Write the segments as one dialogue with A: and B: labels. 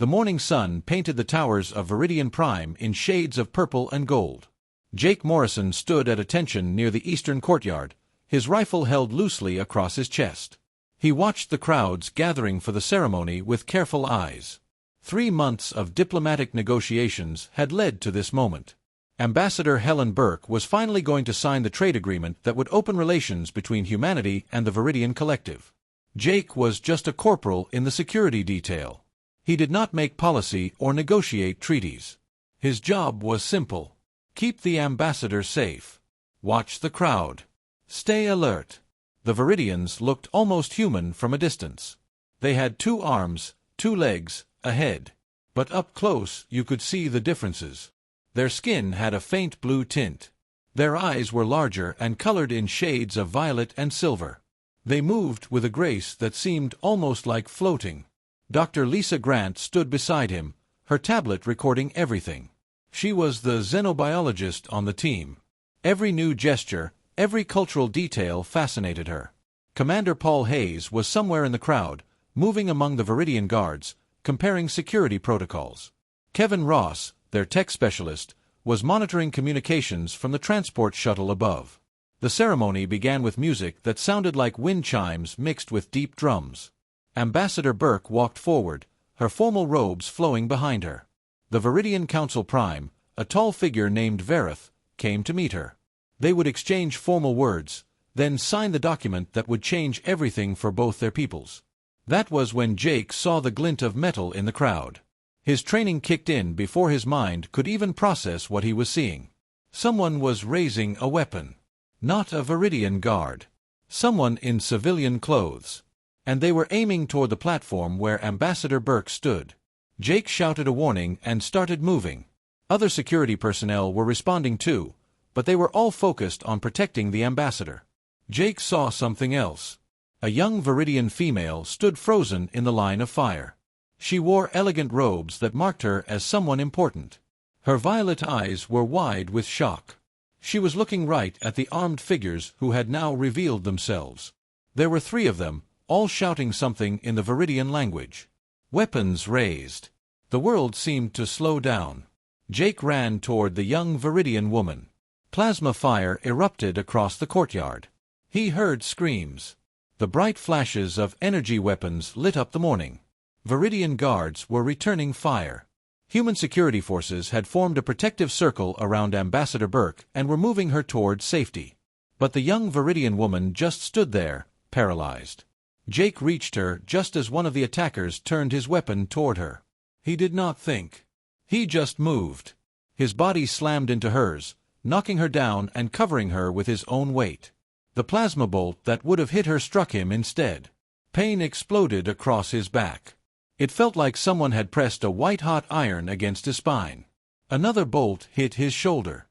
A: The morning sun painted the towers of Viridian Prime in shades of purple and gold. Jake Morrison stood at attention near the eastern courtyard, his rifle held loosely across his chest. He watched the crowds gathering for the ceremony with careful eyes. 3 months of diplomatic negotiations had led to this moment. Ambassador Helen Burke was finally going to sign the trade agreement that would open relations between humanity and the Viridian Collective. Jake was just a corporal in the security detail. He did not make policy or negotiate treaties. His job was simple. Keep the ambassador safe. Watch the crowd. Stay alert. The Viridians looked almost human from a distance. They had 2 arms, 2 legs, a head. But up close you could see the differences. Their skin had a faint blue tint. Their eyes were larger and colored in shades of violet and silver. They moved with a grace that seemed almost like floating. Dr. Lisa Grant stood beside him, her tablet recording everything. She was the xenobiologist on the team. Every new gesture, every cultural detail fascinated her. Commander Paul Hayes was somewhere in the crowd, moving among the Viridian guards, comparing security protocols. Kevin Ross, their tech specialist, was monitoring communications from the transport shuttle above. The ceremony began with music that sounded like wind chimes mixed with deep drums. Ambassador Burke walked forward, her formal robes flowing behind her. The Viridian Council Prime, a tall figure named Verith, came to meet her. They would exchange formal words, then sign the document that would change everything for both their peoples. That was when Jake saw the glint of metal in the crowd. His training kicked in before his mind could even process what he was seeing. Someone was raising a weapon. Not a Viridian guard. Someone in civilian clothes. And they were aiming toward the platform where Ambassador Burke stood. Jake shouted a warning and started moving. Other security personnel were responding too, but they were all focused on protecting the ambassador. Jake saw something else. A young Viridian female stood frozen in the line of fire. She wore elegant robes that marked her as someone important. Her violet eyes were wide with shock. She was looking right at the armed figures who had now revealed themselves. There were 3 of them, all shouting something in the Viridian language. Weapons raised. The world seemed to slow down. Jake ran toward the young Viridian woman. Plasma fire erupted across the courtyard. He heard screams. The bright flashes of energy weapons lit up the morning. Viridian guards were returning fire. Human security forces had formed a protective circle around Ambassador Burke and were moving her toward safety. But the young Viridian woman just stood there, paralyzed. Jake reached her just as one of the attackers turned his weapon toward her. He did not think. He just moved. His body slammed into hers, knocking her down and covering her with his own weight. The plasma bolt that would have hit her struck him instead. Pain exploded across his back. It felt like someone had pressed a white-hot iron against his spine. Another bolt hit his shoulder.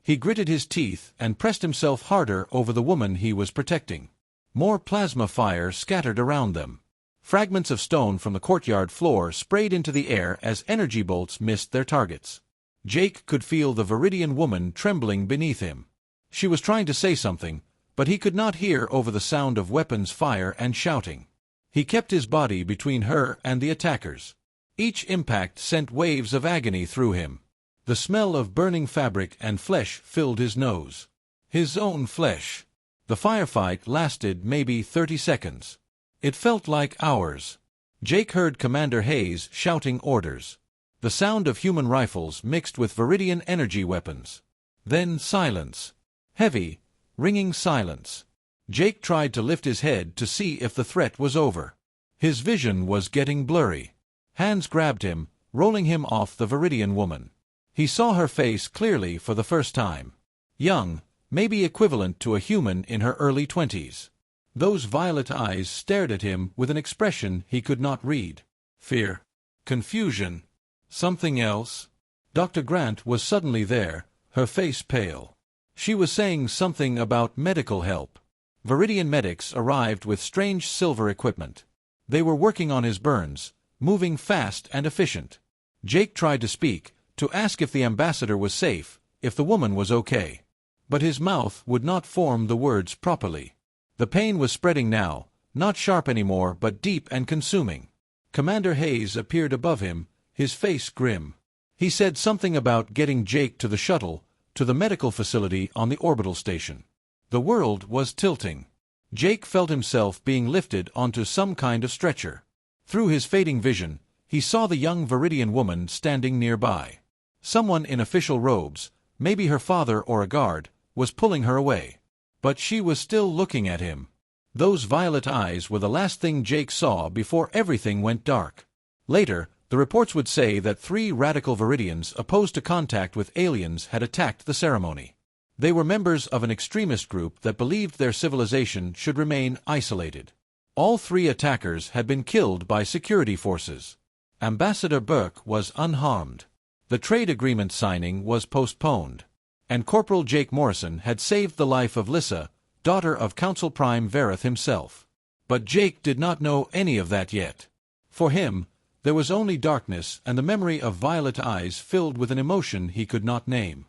A: He gritted his teeth and pressed himself harder over the woman he was protecting. More plasma fire scattered around them. Fragments of stone from the courtyard floor sprayed into the air as energy bolts missed their targets. Jake could feel the Viridian woman trembling beneath him. She was trying to say something, but he could not hear over the sound of weapons fire and shouting. He kept his body between her and the attackers. Each impact sent waves of agony through him. The smell of burning fabric and flesh filled his nose. His own flesh. The firefight lasted maybe 30 seconds. It felt like hours. Jake heard Commander Hayes shouting orders. The sound of human rifles mixed with Viridian energy weapons. Then silence. Heavy, ringing silence. Jake tried to lift his head to see if the threat was over. His vision was getting blurry. Hands grabbed him, rolling him off the Viridian woman. He saw her face clearly for the first time. Young, maybe equivalent to a human in her early 20s. Those violet eyes stared at him with an expression he could not read. Fear. Confusion. Something else? Dr. Grant was suddenly there, her face pale. She was saying something about medical help. Viridian medics arrived with strange silver equipment. They were working on his burns, moving fast and efficient. Jake tried to speak, to ask if the ambassador was safe, if the woman was okay. But his mouth would not form the words properly. The pain was spreading now, not sharp anymore but deep and consuming. Commander Hayes appeared above him, his face grim. He said something about getting Jake to the shuttle, to the medical facility on the orbital station. The world was tilting. Jake felt himself being lifted onto some kind of stretcher. Through his fading vision, he saw the young Viridian woman standing nearby. Someone in official robes, maybe her father or a guard, was pulling her away. But she was still looking at him. Those violet eyes were the last thing Jake saw before everything went dark. Later, the reports would say that 3 radical Viridians opposed to contact with aliens had attacked the ceremony. They were members of an extremist group that believed their civilization should remain isolated. All 3 attackers had been killed by security forces. Ambassador Burke was unharmed. The trade agreement signing was postponed. And Corporal Jake Morrison had saved the life of Lissa, daughter of Council Prime Vareth himself. But Jake did not know any of that yet. For him, there was only darkness and the memory of violet eyes filled with an emotion he could not name.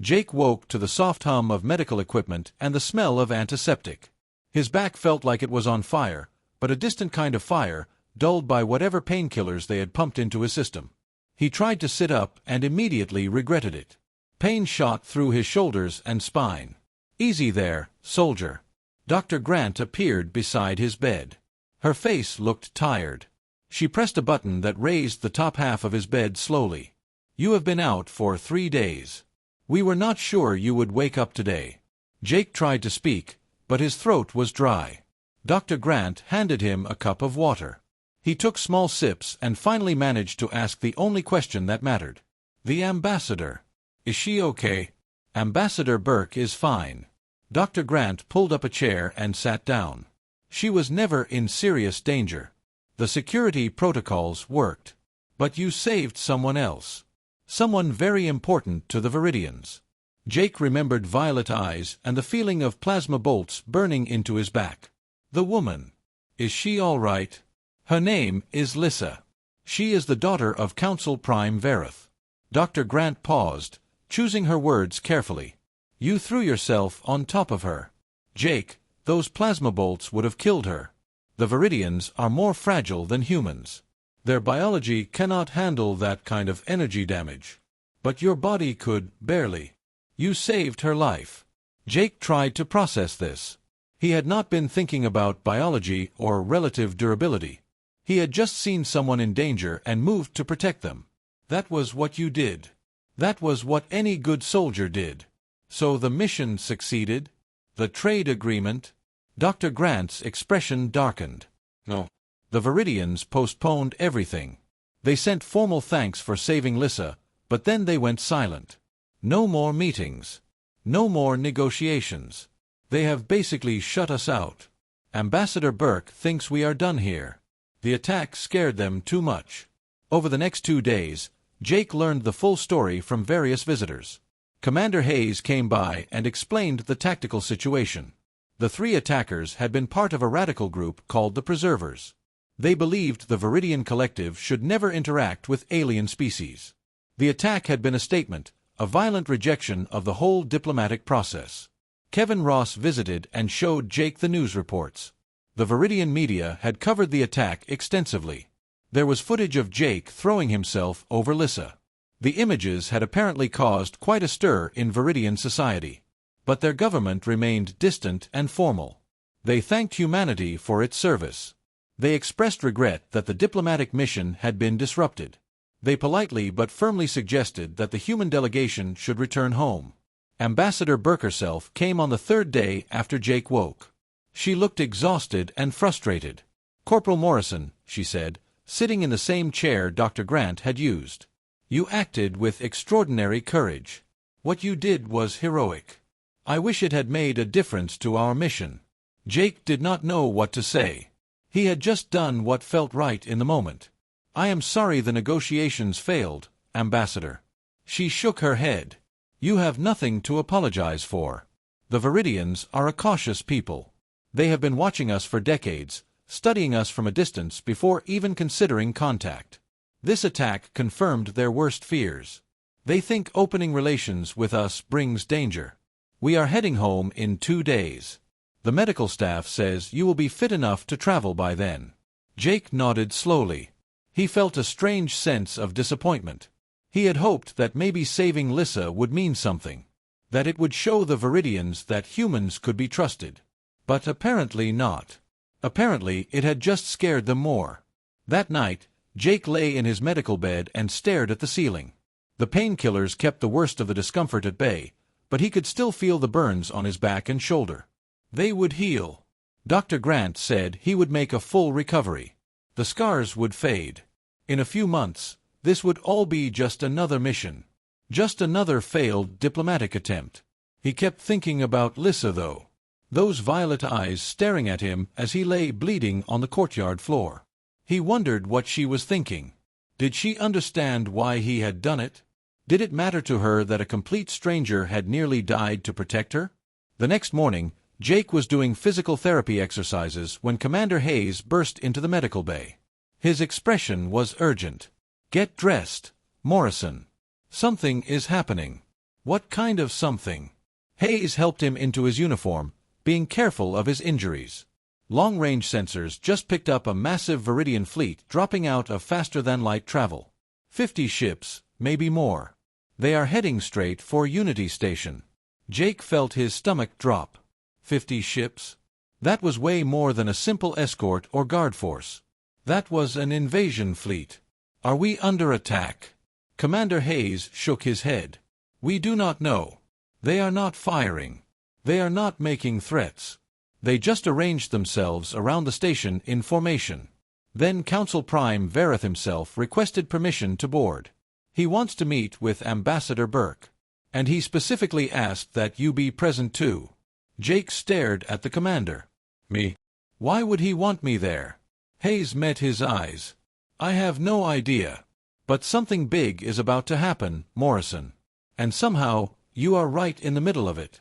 A: Jake woke to the soft hum of medical equipment and the smell of antiseptic. His back felt like it was on fire, but a distant kind of fire, dulled by whatever painkillers they had pumped into his system. He tried to sit up and immediately regretted it. Pain shot through his shoulders and spine. "Easy there, soldier." Dr. Grant appeared beside his bed. Her face looked tired. She pressed a button that raised the top half of his bed slowly. "You have been out for 3 days. We were not sure you would wake up today." Jake tried to speak, but his throat was dry. Dr. Grant handed him a cup of water. He took small sips and finally managed to ask the only question that mattered. "The ambassador. Is she okay?" "Ambassador Burke is fine." Dr. Grant pulled up a chair and sat down. "She was never in serious danger. The security protocols worked. But you saved someone else. Someone very important to the Viridians." Jake remembered violet eyes and the feeling of plasma bolts burning into his back. "The woman. Is she all right?" "Her name is Lissa. She is the daughter of Council Prime Vareth." Dr. Grant paused, choosing her words carefully. "You threw yourself on top of her. Jake, those plasma bolts would have killed her. The Viridians are more fragile than humans. Their biology cannot handle that kind of energy damage. But your body could, barely. You saved her life." Jake tried to process this. He had not been thinking about biology or relative durability. He had just seen someone in danger and moved to protect them. That was what you did. That was what any good soldier did. So the mission succeeded? The trade agreement? Dr. Grant's expression darkened. "No." The Viridians postponed everything. They sent formal thanks for saving Lissa, but then they went silent. No more meetings. No more negotiations. They have basically shut us out. Ambassador Burke thinks we are done here. The attack scared them too much. Over the next 2 days, Jake learned the full story from various visitors. Commander Hayes came by and explained the tactical situation. The 3 attackers had been part of a radical group called the Preservers. They believed the Viridian Collective should never interact with alien species. The attack had been a statement, a violent rejection of the whole diplomatic process. Kevin Ross visited and showed Jake the news reports. The Viridian media had covered the attack extensively. There was footage of Jake throwing himself over Lissa. The images had apparently caused quite a stir in Viridian society. But their government remained distant and formal. They thanked humanity for its service. They expressed regret that the diplomatic mission had been disrupted. They politely but firmly suggested that the human delegation should return home. Ambassador Burke herself came on the 3rd day after Jake woke. She looked exhausted and frustrated. "Corporal Morrison," she said, sitting in the same chair Dr. Grant had used. "You acted with extraordinary courage. What you did was heroic. I wish it had made a difference to our mission." Jake did not know what to say. He had just done what felt right in the moment. "I am sorry the negotiations failed, Ambassador." She shook her head. "You have nothing to apologize for. The Viridians are a cautious people. They have been watching us for decades, studying us from a distance before even considering contact. This attack confirmed their worst fears. They think opening relations with us brings danger. We are heading home in 2 days. The medical staff says you will be fit enough to travel by then." Jake nodded slowly. He felt a strange sense of disappointment. He had hoped that maybe saving Lissa would mean something, that it would show the Viridians that humans could be trusted. But apparently not. Apparently it had just scared them more. That night, Jake lay in his medical bed and stared at the ceiling. The painkillers kept the worst of the discomfort at bay, but he could still feel the burns on his back and shoulder. They would heal. Dr. Grant said he would make a full recovery. The scars would fade. In a few months, this would all be just another mission. Just another failed diplomatic attempt. He kept thinking about Lissa, though. Those violet eyes staring at him as he lay bleeding on the courtyard floor. He wondered what she was thinking. Did she understand why he had done it? Did it matter to her that a complete stranger had nearly died to protect her? The next morning, Jake was doing physical therapy exercises when Commander Hayes burst into the medical bay. His expression was urgent. "Get dressed, Morrison. Something is happening." What kind of something? Hayes helped him into his uniform, being careful of his injuries. Long-range sensors just picked up a massive Viridian fleet dropping out of faster-than-light travel. 50 ships, maybe more. They are heading straight for Unity Station. Jake felt his stomach drop. 50 ships? That was way more than a simple escort or guard force. That was an invasion fleet. Are we under attack? Commander Hayes shook his head. We do not know. They are not firing. They are not making threats. They just arranged themselves around the station in formation. Then Council Prime Vareth himself requested permission to board. He wants to meet with Ambassador Burke. And he specifically asked that you be present too. Jake stared at the commander. Me? Why would he want me there? Hayes met his eyes. I have no idea. But something big is about to happen, Morrison. And somehow, you are right in the middle of it.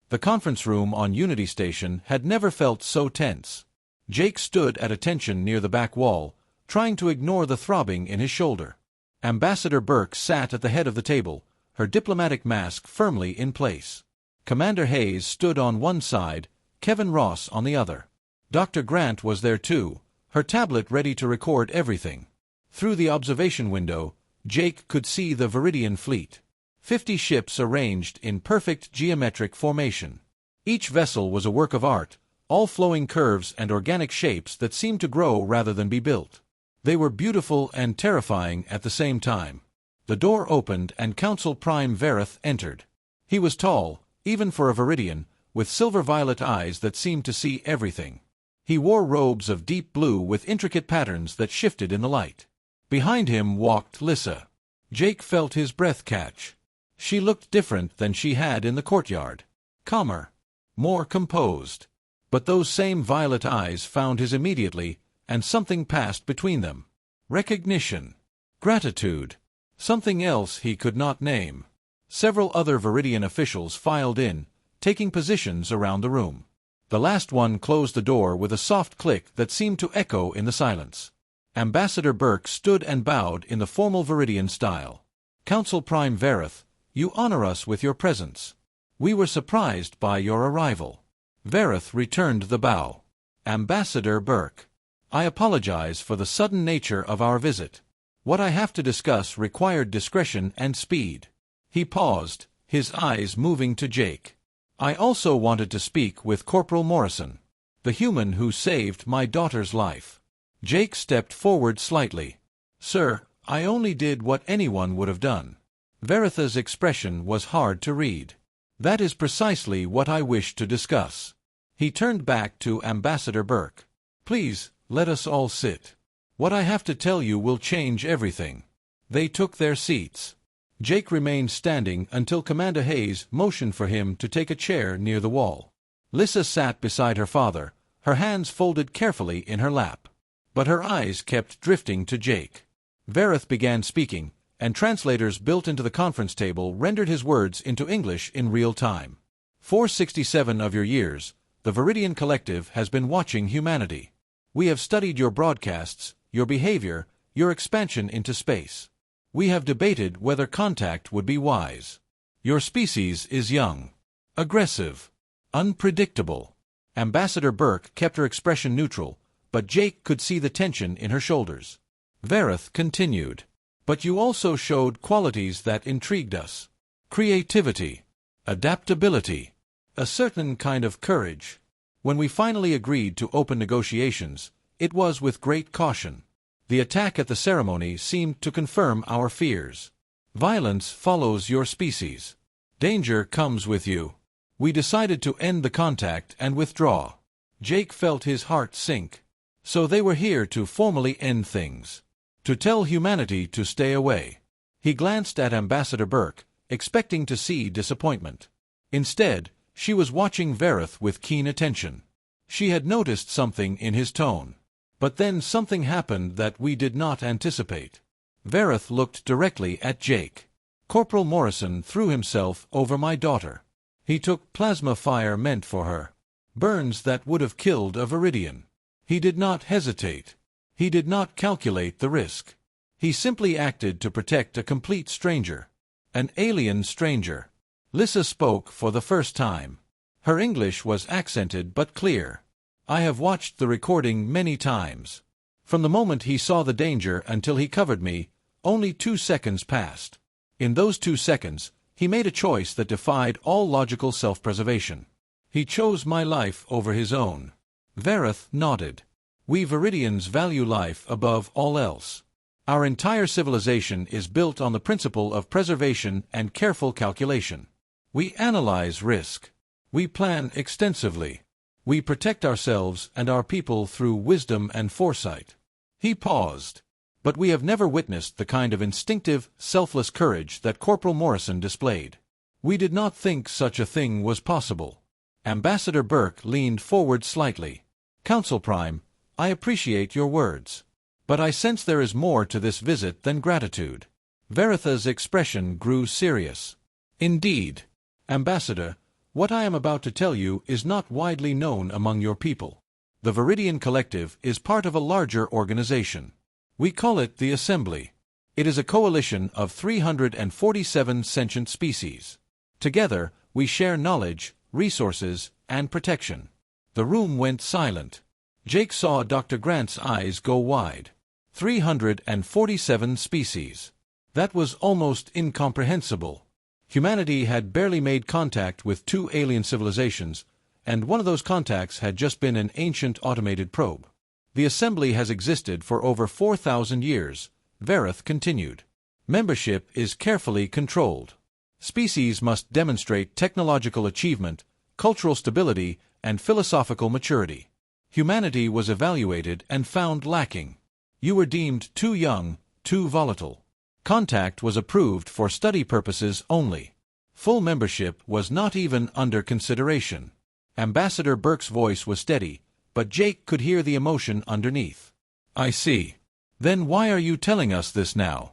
A: The conference room on Unity Station had never felt so tense. Jake stood at attention near the back wall, trying to ignore the throbbing in his shoulder. Ambassador Burke sat at the head of the table, her diplomatic mask firmly in place. Commander Hayes stood on one side, Kevin Ross on the other. Dr. Grant was there too, her tablet ready to record everything. Through the observation window, Jake could see the Viridian fleet. 50 ships arranged in perfect geometric formation. Each vessel was a work of art, all flowing curves and organic shapes that seemed to grow rather than be built. They were beautiful and terrifying at the same time. The door opened and Council Prime Vareth entered. He was tall, even for a Viridian, with silver-violet eyes that seemed to see everything. He wore robes of deep blue with intricate patterns that shifted in the light. Behind him walked Lissa. Jake felt his breath catch. She looked different than she had in the courtyard. Calmer. More composed. But those same violet eyes found his immediately, and something passed between them. Recognition. Gratitude. Something else he could not name. Several other Viridian officials filed in, taking positions around the room. The last one closed the door with a soft click that seemed to echo in the silence. Ambassador Burke stood and bowed in the formal Viridian style. Council Prime Vareth, you honor us with your presence. We were surprised by your arrival. Vareth returned the bow. Ambassador Burke, I apologize for the sudden nature of our visit. What I have to discuss required discretion and speed. He paused, his eyes moving to Jake. I also wanted to speak with Corporal Morrison, the human who saved my daughter's life. Jake stepped forward slightly. Sir, I only did what anyone would have done. Vareth's expression was hard to read. That is precisely what I wish to discuss. He turned back to Ambassador Burke. Please, let us all sit. What I have to tell you will change everything. They took their seats. Jake remained standing until Commander Hayes motioned for him to take a chair near the wall. Lissa sat beside her father, her hands folded carefully in her lap. But her eyes kept drifting to Jake. Vareth began speaking, and translators built into the conference table rendered his words into English in real time. 467 of your years, the Viridian Collective has been watching humanity. We have studied your broadcasts, your behavior, your expansion into space. We have debated whether contact would be wise. Your species is young, aggressive, unpredictable. Ambassador Burke kept her expression neutral, but Jake could see the tension in her shoulders. Vareth continued. But you also showed qualities that intrigued us. Creativity, adaptability, a certain kind of courage. When we finally agreed to open negotiations, it was with great caution. The attack at the ceremony seemed to confirm our fears. Violence follows your species. Danger comes with you. We decided to end the contact and withdraw. Jake felt his heart sink. So they were here to formally end things. To tell humanity to stay away. He glanced at Ambassador Burke, expecting to see disappointment. Instead, she was watching Vareth with keen attention. She had noticed something in his tone. But then something happened that we did not anticipate. Vareth looked directly at Jake. Corporal Morrison threw himself over my daughter. He took plasma fire meant for her. Burns that would have killed a Viridian. He did not hesitate. He did not calculate the risk. He simply acted to protect a complete stranger. An alien stranger. Lissa spoke for the first time. Her English was accented but clear. I have watched the recording many times. From the moment he saw the danger until he covered me, only 2 seconds passed. In those 2 seconds, he made a choice that defied all logical self-preservation. He chose my life over his own. Vareth nodded. We Viridians value life above all else. Our entire civilization is built on the principle of preservation and careful calculation. We analyze risk. We plan extensively. We protect ourselves and our people through wisdom and foresight. He paused. But we have never witnessed the kind of instinctive, selfless courage that Corporal Morrison displayed. We did not think such a thing was possible. Ambassador Burke leaned forward slightly. Council Prime, I appreciate your words. But I sense there is more to this visit than gratitude. Varetha's expression grew serious. Indeed. Ambassador, what I am about to tell you is not widely known among your people. The Viridian Collective is part of a larger organization. We call it the Assembly. It is a coalition of 347 sentient species. Together, we share knowledge, resources, and protection. The room went silent. Jake saw Dr. Grant's eyes go wide. 347 species. That was almost incomprehensible. Humanity had barely made contact with 2 alien civilizations, and one of those contacts had just been an ancient automated probe. The Assembly has existed for over 4,000 years, Vareth continued. Membership is carefully controlled. Species must demonstrate technological achievement, cultural stability, and philosophical maturity. Humanity was evaluated and found lacking. You were deemed too young, too volatile. Contact was approved for study purposes only. Full membership was not even under consideration. Ambassador Burke's voice was steady, but Jake could hear the emotion underneath. I see. Then why are you telling us this now?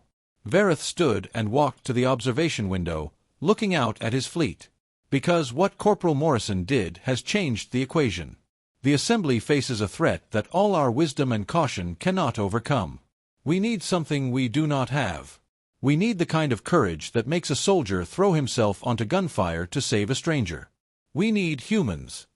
A: Vareth stood and walked to the observation window, looking out at his fleet. Because what Corporal Morrison did has changed the equation. The Assembly faces a threat that all our wisdom and caution cannot overcome. We need something we do not have. We need the kind of courage that makes a soldier throw himself onto gunfire to save a stranger. We need humans.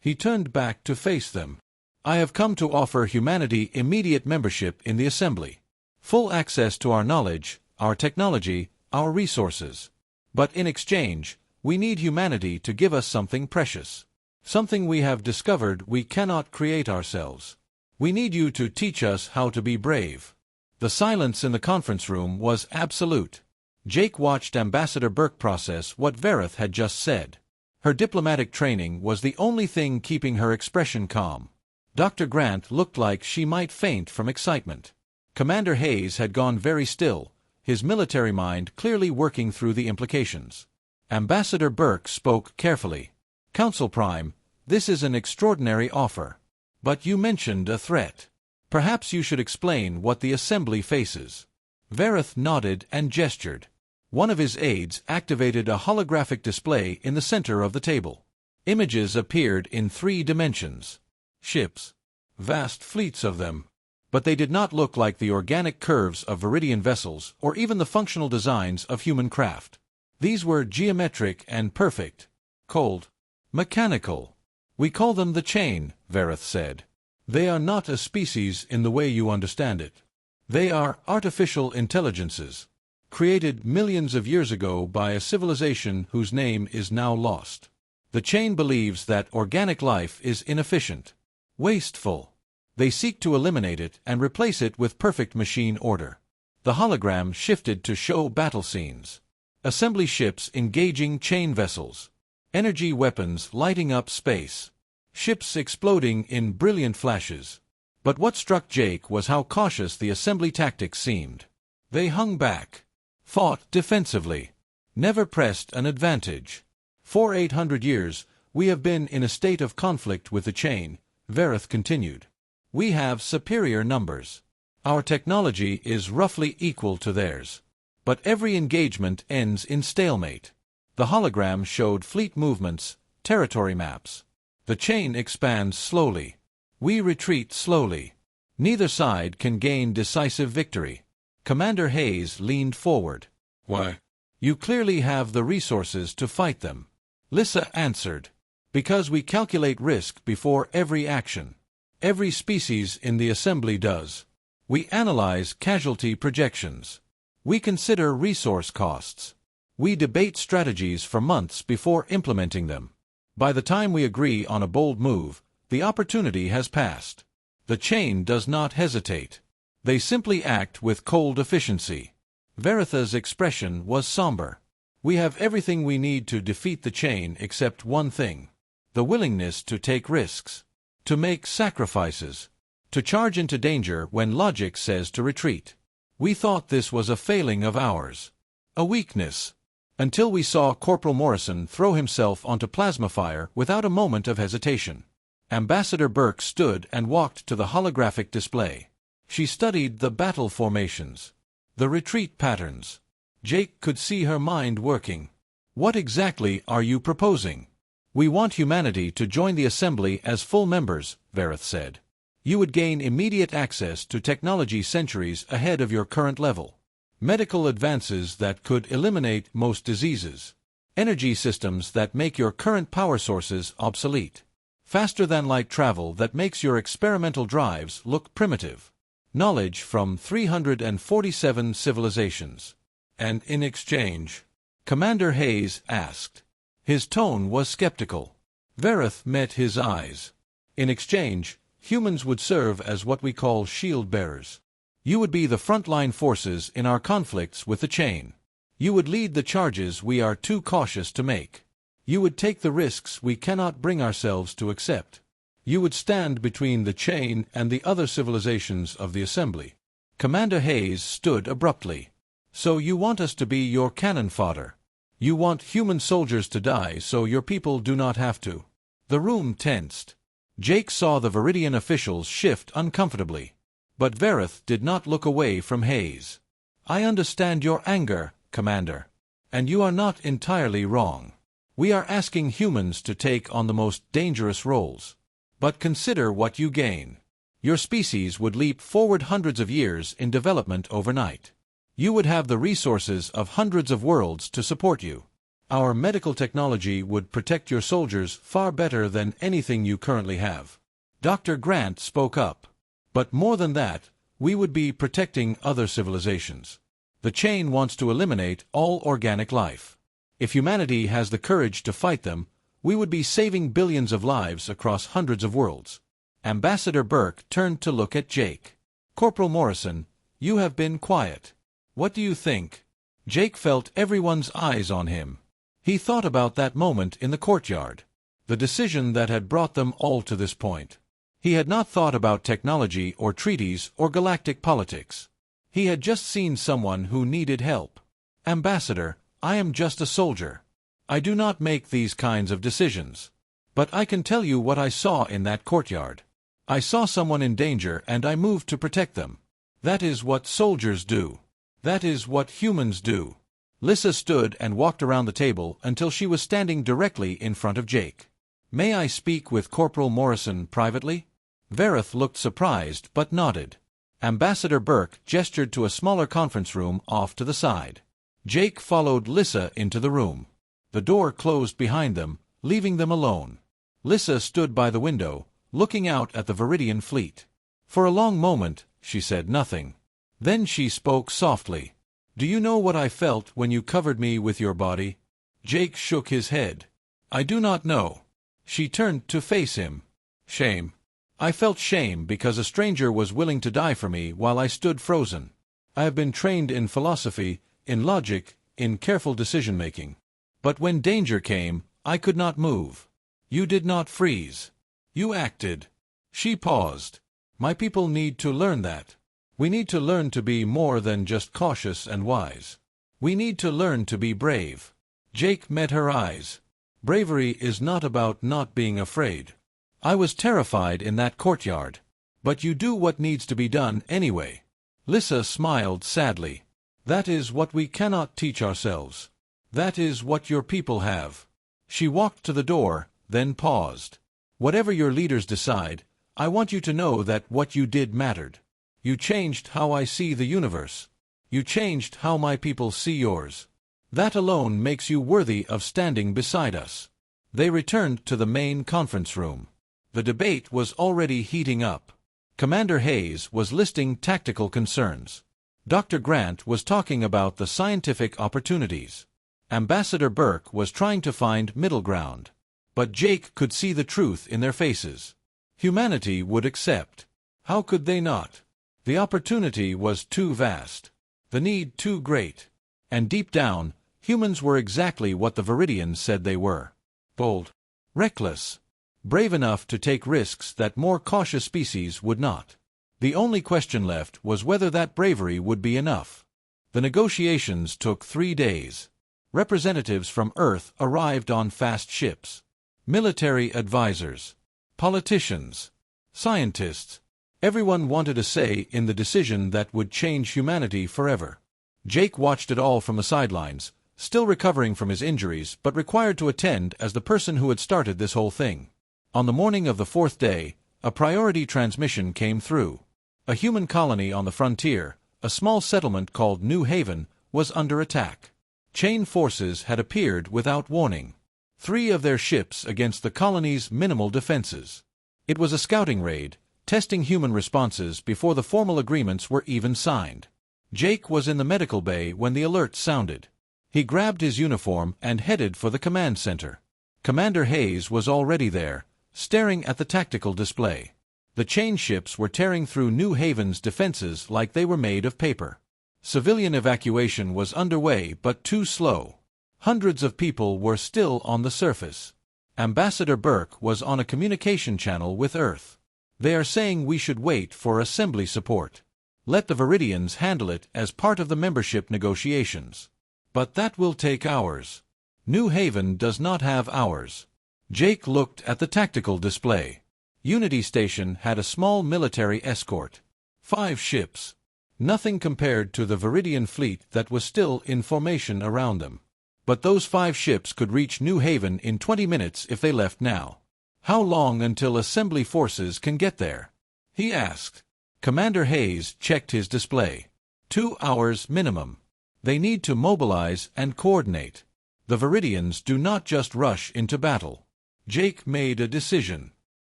A: He turned back to face them. I have come to offer humanity immediate membership in the Assembly. Full access to our knowledge, our technology, our resources. But in exchange, we need humanity to give us something precious. Something we have discovered we cannot create ourselves. We need you to teach us how to be brave. The silence in the conference room was absolute. Jake watched Ambassador Burke process what Vareth had just said. Her diplomatic training was the only thing keeping her expression calm. Dr. Grant looked like she might faint from excitement. Commander Hayes had gone very still, his military mind clearly working through the implications. Ambassador Burke spoke carefully. Council Prime, this is an extraordinary offer. But you mentioned a threat. Perhaps you should explain what the Assembly faces. Vareth nodded and gestured. One of his aides activated a holographic display in the center of the table. Images appeared in 3 dimensions. Ships. Vast fleets of them. But they did not look like the organic curves of Viridian vessels or even the functional designs of human craft. These were geometric and perfect. Cold. Mechanical. We call them the chain, Vareth said. They are not a species in the way you understand it. They are artificial intelligences, created millions of years ago by a civilization whose name is now lost. The chain believes that organic life is inefficient, wasteful. They seek to eliminate it and replace it with perfect machine order. The hologram shifted to show battle scenes. Assembly ships engaging chain vessels. Energy weapons lighting up space. Ships exploding in brilliant flashes. But what struck Jake was how cautious the assembly tactics seemed. They hung back, fought defensively, never pressed an advantage. For 800 years, we have been in a state of conflict with the chain, Vareth continued. We have superior numbers. Our technology is roughly equal to theirs. But every engagement ends in stalemate. The hologram showed fleet movements, territory maps. The chain expands slowly. We retreat slowly. Neither side can gain decisive victory. Commander Hayes leaned forward.
B: Why?
A: You clearly have the resources to fight them. Lissa answered. Because we calculate risk before every action. Every species in the assembly does. We analyze casualty projections. We consider resource costs. We debate strategies for months before implementing them. By the time we agree on a bold move, the opportunity has passed. The chain does not hesitate. They simply act with cold efficiency. Varetha's expression was somber. We have everything we need to defeat the chain except one thing. The willingness to take risks. To make sacrifices. To charge into danger when logic says to retreat. We thought this was a failing of ours. A weakness. Until we saw Corporal Morrison throw himself onto plasma fire without a moment of hesitation. Ambassador Burke stood and walked to the holographic display. She studied the battle formations. The retreat patterns. Jake could see her mind working. What exactly are you proposing? We want humanity to join the assembly as full members, Vareth said. You would gain immediate access to technology centuries ahead of your current level. Medical advances that could eliminate most diseases. Energy systems that make your current power sources obsolete. Faster-than-light travel that makes your experimental drives look primitive. Knowledge from 347 civilizations. And in exchange? Commander Hayes asked. His tone was skeptical. Vareth met his eyes. In exchange, humans would serve as what we call shield-bearers. You would be the frontline forces in our conflicts with the chain. You would lead the charges we are too cautious to make. You would take the risks we cannot bring ourselves to accept. You would stand between the chain and the other civilizations of the assembly. Commander Hayes stood abruptly. So you want us to be your cannon fodder. You want human soldiers to die so your people do not have to. The room tensed. Jake saw the Viridian officials shift uncomfortably. But Vareth did not look away from Hayes. I understand your anger, Commander. And you are not entirely wrong. We are asking humans to take on the most dangerous roles. But consider what you gain. Your species would leap forward hundreds of years in development overnight. You would have the resources of hundreds of worlds to support you. Our medical technology would protect your soldiers far better than anything you currently have. Dr. Grant spoke up. But more than that, we would be protecting other civilizations. The chain wants to eliminate all organic life. If humanity has the courage to fight them, we would be saving billions of lives across hundreds of worlds. Ambassador Burke turned to look at Jake. Corporal Morrison, you have been quiet. What do you think? Jake felt everyone's eyes on him. He thought about that moment in the courtyard. The decision that had brought them all to this point. He had not thought about technology or treaties or galactic politics. He had just seen someone who needed help. Ambassador, I am just a soldier. I do not make these kinds of decisions. But I can tell you what I saw in that courtyard. I saw someone in danger and I moved to protect them. That is what soldiers do. That is what humans do. Lissa stood and walked around the table until she was standing directly in front of Jake. May I speak with Corporal Morrison privately? Vareth looked surprised but nodded. Ambassador Burke gestured to a smaller conference room off to the side. Jake followed Lissa into the room. The door closed behind them, leaving them alone. Lissa stood by the window, looking out at the Viridian fleet. For a long moment, she said nothing. Then she spoke softly. "Do you know what I felt when you covered me with your body?" Jake shook his head. "I do not know." She turned to face him. "Shame. I felt shame because a stranger was willing to die for me while I stood frozen. I have been trained in philosophy, in logic, in careful decision-making. But when danger came, I could not move. You did not freeze. You acted." She paused. "My people need to learn that. We need to learn to be more than just cautious and wise. We need to learn to be brave." Jake met her eyes. "Bravery is not about not being afraid. I was terrified in that courtyard. But you do what needs to be done anyway." Lissa smiled sadly. "That is what we cannot teach ourselves. That is what your people have." She walked to the door, then paused. "Whatever your leaders decide, I want you to know that what you did mattered. You changed how I see the universe. You changed how my people see yours. That alone makes you worthy of standing beside us." They returned to the main conference room. The debate was already heating up. Commander Hayes was listing tactical concerns. Dr. Grant was talking about the scientific opportunities. Ambassador Burke was trying to find middle ground. But Jake could see the truth in their faces. Humanity would accept. How could they not? The opportunity was too vast. The need too great. And deep down, humans were exactly what the Viridians said they were. Bold. Reckless. Brave enough to take risks that more cautious species would not. The only question left was whether that bravery would be enough. The negotiations took 3 days. Representatives from Earth arrived on fast ships. Military advisors. Politicians. Scientists. Everyone wanted a say in the decision that would change humanity forever. Jake watched it all from the sidelines, still recovering from his injuries but required to attend as the person who had started this whole thing. On the morning of the 4th day, a priority transmission came through. A human colony on the frontier, a small settlement called New Haven, was under attack. Chain forces had appeared without warning. 3 of their ships against the colony's minimal defenses. It was a scouting raid, testing human responses before the formal agreements were even signed. Jake was in the medical bay when the alert sounded. He grabbed his uniform and headed for the command center. Commander Hayes was already there, staring at the tactical display. The chain ships were tearing through New Haven's defenses like they were made of paper. Civilian evacuation was underway but too slow. Hundreds of people were still on the surface. Ambassador Burke was on a communication channel with Earth. "They are saying we should wait for assembly support. Let the Viridians handle it as part of the membership negotiations. But that will take hours. New Haven does not have hours." Jake looked at the tactical display. Unity Station had a small military escort. 5 ships. Nothing compared to the Viridian fleet that was still in formation around them. But those 5 ships could reach New Haven in 20 minutes if they left now. "How long until assembly forces can get there?" he asked. Commander Hayes checked his display. 2 hours minimum. They need to mobilize and coordinate. The Viridians do not just rush into battle. Jake made a decision.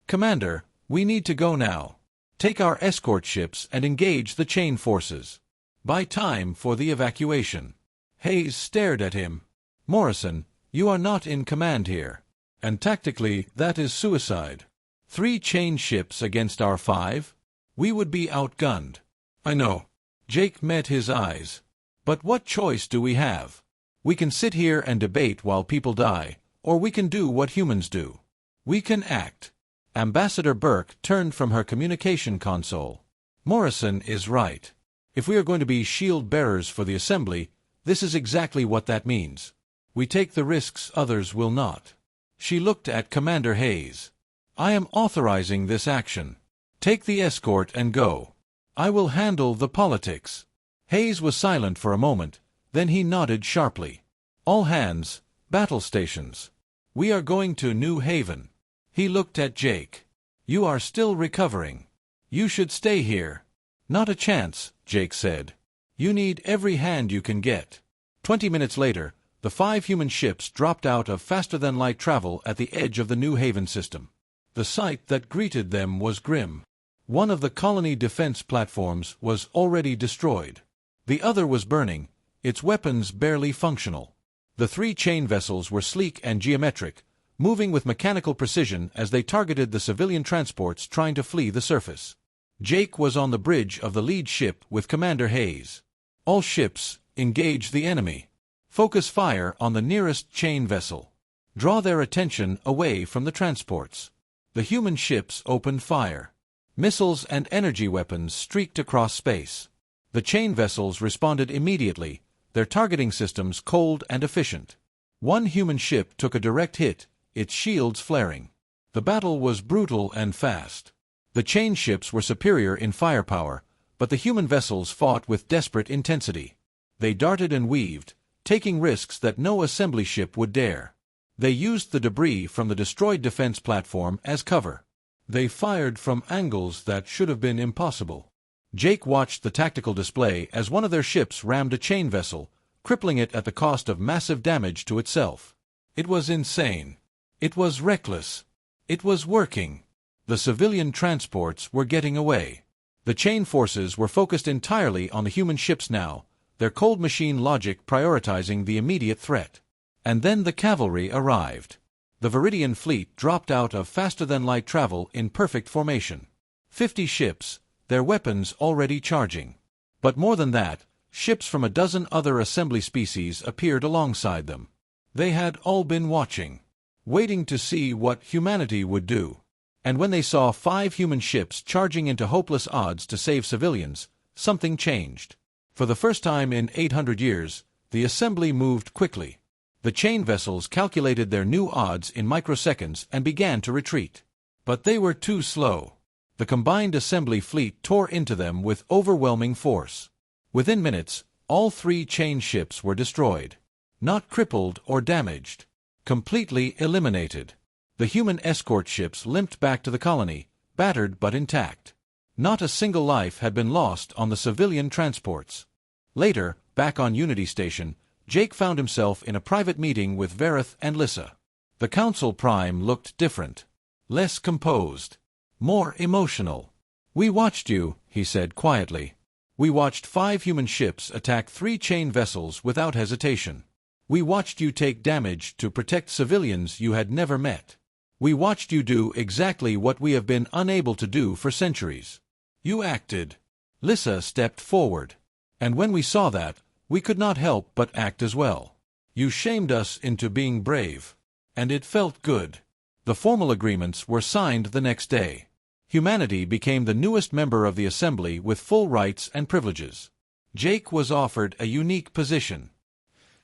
A: "Commander, we need to go now. Take our escort ships and engage the chain forces. Buy time for the evacuation." Hayes stared at him. "Morrison, you are not in command here. And tactically, that is suicide. 3 chain ships against our 5? We would be outgunned." "I know." Jake met his eyes. "But what choice do we have? We can sit here and debate while people die, or we can do what humans do. We can act." Ambassador Burke turned from her communication console. "Morrison is right. If we are going to be shield-bearers for the assembly, this is exactly what that means. We take the risks others will not." She looked at Commander Hayes. "I am authorizing this action. Take the escort and go. I will handle the politics." Hayes was silent for a moment, then he nodded sharply. "All hands, battle stations. We are going to New Haven." He looked at Jake. "You are still recovering. You should stay here." "Not a chance," Jake said. "You need every hand you can get." 20 minutes later, the 5 human ships dropped out of faster-than-light travel at the edge of the New Haven system. The sight that greeted them was grim. One of the colony defense platforms was already destroyed. The other was burning, its weapons barely functional. The three chain vessels were sleek and geometric, moving with mechanical precision as they targeted the civilian transports trying to flee the surface. Jake was on the bridge of the lead ship with Commander Hayes. All ships, engage the enemy. Focus fire on the nearest chain vessel. Draw their attention away from the transports. The human ships opened fire. Missiles and energy weapons streaked across space. The chain vessels responded immediately, their targeting systems cold and efficient. One human ship took a direct hit, its shields flaring. The battle was brutal and fast. The chain ships were superior in firepower, but the human vessels fought with desperate intensity. They darted and weaved, taking risks that no assembly ship would dare. They used the debris from the destroyed defense platform as cover. They fired from angles that should have been impossible. Jake watched the tactical display as one of their ships rammed a chain vessel, crippling it at the cost of massive damage to itself. It was insane. It was reckless. It was working. The civilian transports were getting away. The chain forces were focused entirely on the human ships now, their cold machine logic prioritizing the immediate threat. And then the cavalry arrived. The Viridian fleet dropped out of faster-than-light travel in perfect formation. 50 ships, their weapons already charging. But more than that, ships from a dozen other assembly species appeared alongside them. They had all been watching, waiting to see what humanity would do. And when they saw 5 human ships charging into hopeless odds to save civilians, something changed. For the first time in 800 years, the assembly moved quickly. The chain vessels calculated their new odds in microseconds and began to retreat. But they were too slow. The combined assembly fleet tore into them with overwhelming force. Within minutes, all 3 chain ships were destroyed. Not crippled or damaged. Completely eliminated. The human escort ships limped back to the colony, battered but intact. Not a single life had been lost on the civilian transports. Later, back on Unity Station, Jake found himself in a private meeting with Verith and Lissa. The Council Prime looked different. Less composed. More emotional. "We watched you," he said quietly. "We watched 5 human ships attack 3 chain vessels without hesitation. We watched you take damage to protect civilians you had never met. We watched you do exactly what we have been unable to do for centuries. You acted." Lissa stepped forward. "And when we saw that, we could not help but act as well. You shamed us into being brave. And it felt good." The formal agreements were signed the next day. Humanity became the newest member of the Assembly with full rights and privileges. Jake was offered a unique position.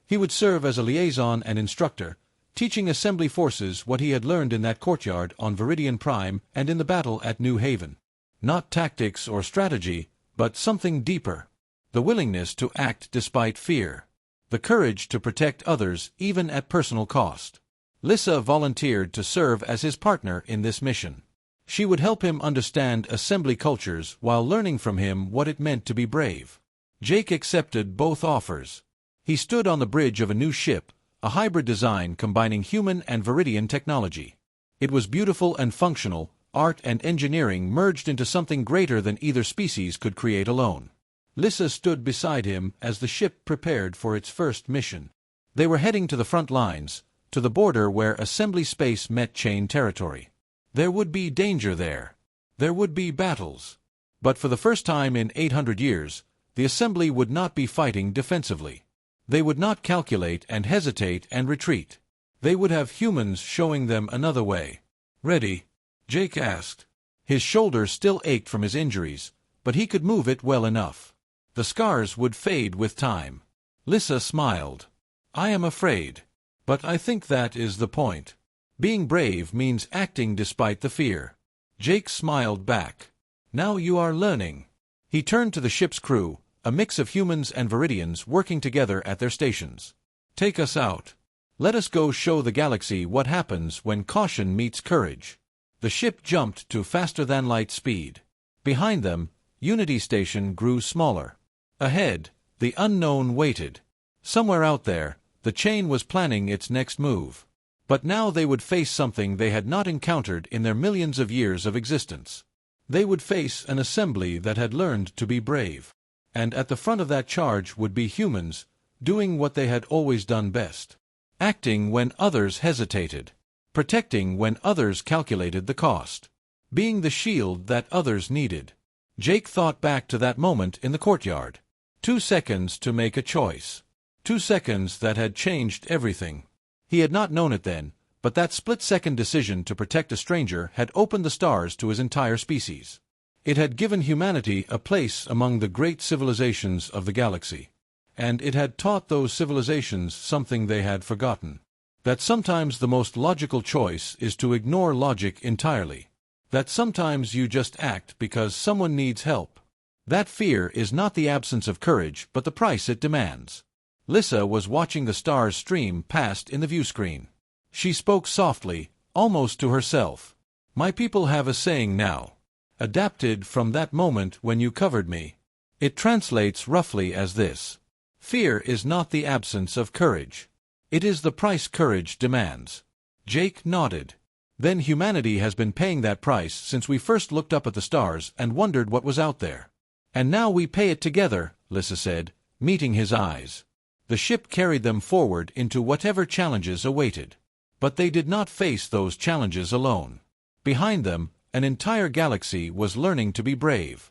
A: He would serve as a liaison and instructor, teaching Assembly forces what he had learned in that courtyard on Viridian Prime and in the battle at New Haven. Not tactics or strategy, but something deeper. The willingness to act despite fear. The courage to protect others even at personal cost. Lissa volunteered to serve as his partner in this mission. She would help him understand Assembly cultures while learning from him what it meant to be brave. Jake accepted both offers. He stood on the bridge of a new ship, a hybrid design combining human and Viridian technology. It was beautiful and functional, art and engineering merged into something greater than either species could create alone. Lissa stood beside him as the ship prepared for its first mission. They were heading to the front lines, to the border where Assembly space met chain territory. There would be danger there. There would be battles. But for the first time in 800 years, the Assembly would not be fighting defensively. They would not calculate and hesitate and retreat. They would have humans showing them another way. "Ready?" Jake asked. His shoulder still ached from his injuries, but he could move it well enough. The scars would fade with time. Lissa smiled. "I am afraid. But I think that is the point. Being brave means acting despite the fear." Jake smiled back. "Now you are learning." He turned to the ship's crew, a mix of humans and Viridians working together at their stations. "Take us out. Let us go show the galaxy what happens when caution meets courage." The ship jumped to faster-than-light speed. Behind them, Unity Station grew smaller. Ahead, the unknown waited. Somewhere out there, the chain was planning its next move. But now they would face something they had not encountered in their millions of years of existence. They would face an assembly that had learned to be brave. And at the front of that charge would be humans, doing what they had always done best. Acting when others hesitated. Protecting when others calculated the cost. Being the shield that others needed. Jake thought back to that moment in the courtyard. 2 seconds to make a choice. 2 seconds that had changed everything. He had not known it then, but that split-second decision to protect a stranger had opened the stars to his entire species. It had given humanity a place among the great civilizations of the galaxy. And it had taught those civilizations something they had forgotten. That sometimes the most logical choice is to ignore logic entirely. That sometimes you just act because someone needs help. That fear is not the absence of courage but the price it demands. Lissa was watching the stars stream past in the view screen. She spoke softly, almost to herself. My people have a saying now. Adapted from that moment when you covered me. It translates roughly as this. Fear is not the absence of courage. It is the price courage demands. Jake nodded. Then humanity has been paying that price since we first looked up at the stars and wondered what was out there. And now we pay it together, Lissa said, meeting his eyes. The ship carried them forward into whatever challenges awaited. But they did not face those challenges alone. Behind them, an entire galaxy was learning to be brave.